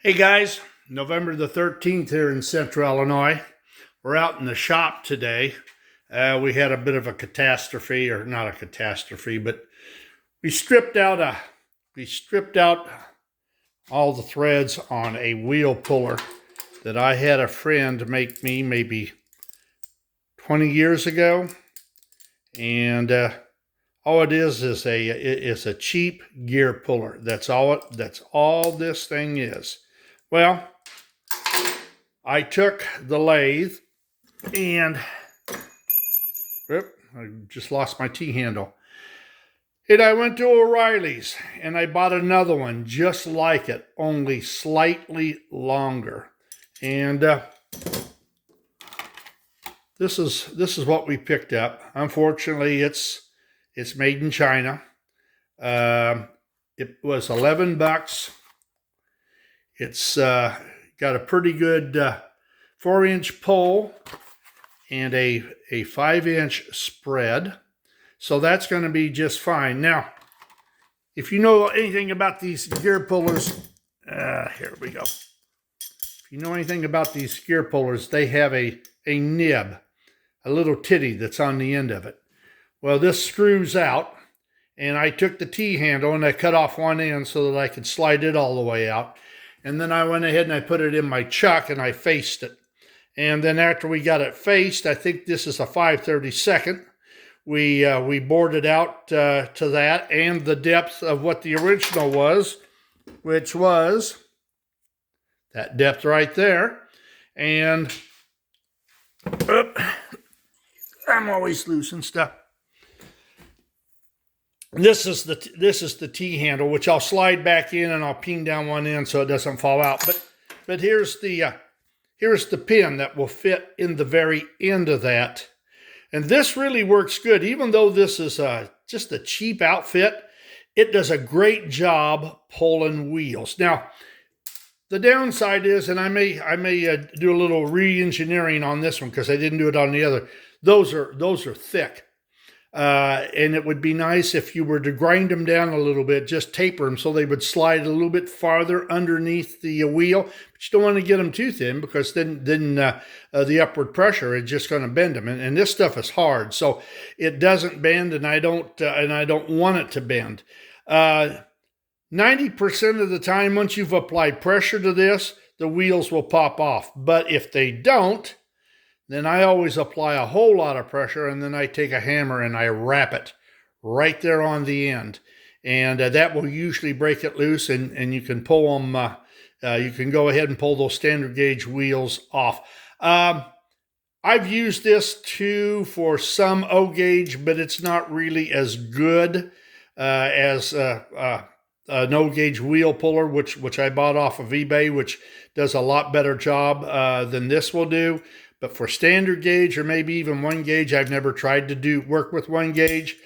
Hey guys, November the 13th here in Central Illinois. We're out in the shop today. We had a bit of a catastrophe, or not a catastrophe, but we stripped out all the threads on a wheel puller that I had a friend make me maybe 20 years ago. And all it is a cheap gear puller. That's all this thing is. Well, I took the lathe and I just lost my T-handle. And I went to O'Reilly's and I bought another one just like it, only slightly longer. And this is what we picked up. Unfortunately, it's made in China. It was $11. It's got a pretty good 4-inch pull and a 5-inch spread. So that's going to be just fine. Now, if you know anything about these gear pullers, here we go. If you know anything about these gear pullers, they have a nib, a little titty that's on the end of it. Well, this screws out, and I took the T-handle and I cut off one end so that I could slide it all the way out. And then I went ahead and I put it in my chuck and I faced it. And then after we got it faced, I think this is a 5/32, we bored it out to that and the depth of what the original was, which was that depth right there. And I'm always losing stuff. This is the T-handle, which I'll slide back in and I'll pin down one end so it doesn't fall out. But here's the pin that will fit in the very end of that. And this really works good. Even though this is just a cheap outfit, it does a great job pulling wheels. Now, the downside is, and I may do a little re-engineering on this one because I didn't do it on the other. Those are thick. And it would be nice if you were to grind them down a little bit, just taper them so they would slide a little bit farther underneath the wheel. But you don't want to get them too thin because then the upward pressure is just going to bend them. And this stuff is hard, so it doesn't bend, and I don't want it to bend. 90% of the time, once you've applied pressure to this, the wheels will pop off. But if they don't, then I always apply a whole lot of pressure, and then I take a hammer and I wrap it right there on the end. And that will usually break it loose, and you can pull them, you can go ahead and pull those standard gauge wheels off. I've used this too for some O-gauge, but it's not really as good as an O-gauge wheel puller, which I bought off of eBay, which does a lot better job than this will do. But for standard gauge or maybe even 1 gauge, I've never tried to work with 1 gauge.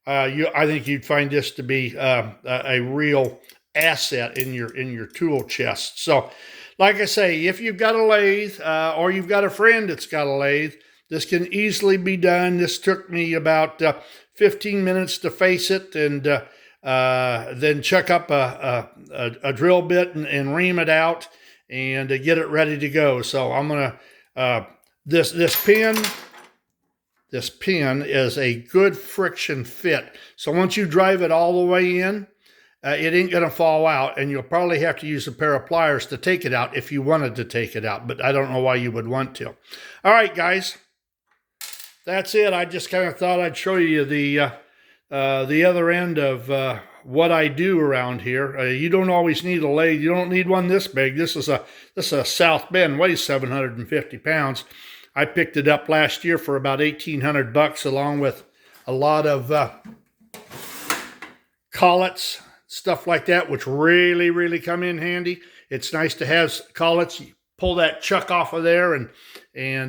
I think you'd find this to be a real asset in your tool chest. So, like I say, if you've got a lathe or you've got a friend that's got a lathe, this can easily be done. This took me about 15 minutes to face it, and then chuck up a drill bit and ream it out and get it ready to go. So I'm gonna. This pin is a good friction fit. So once you drive it all the way in, it ain't going to fall out, and you'll probably have to use a pair of pliers to take it out if you wanted to take it out, but I don't know why you would want to. All right, guys, that's it. I just kind of thought I'd show you the other end of what I do around here. You don't always need a lathe. You don't need one this big. This is a South Bend, weighs 750 pounds. I picked it up last year for about $1,800, along with a lot of collets, stuff like that, which really come in handy. It's nice to have collets. You pull that chuck off of there, and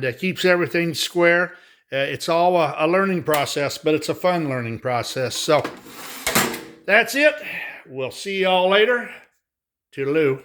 it keeps everything square. It's all a learning process, but it's a fun learning process. So that's it. We'll see y'all later. Toodaloo.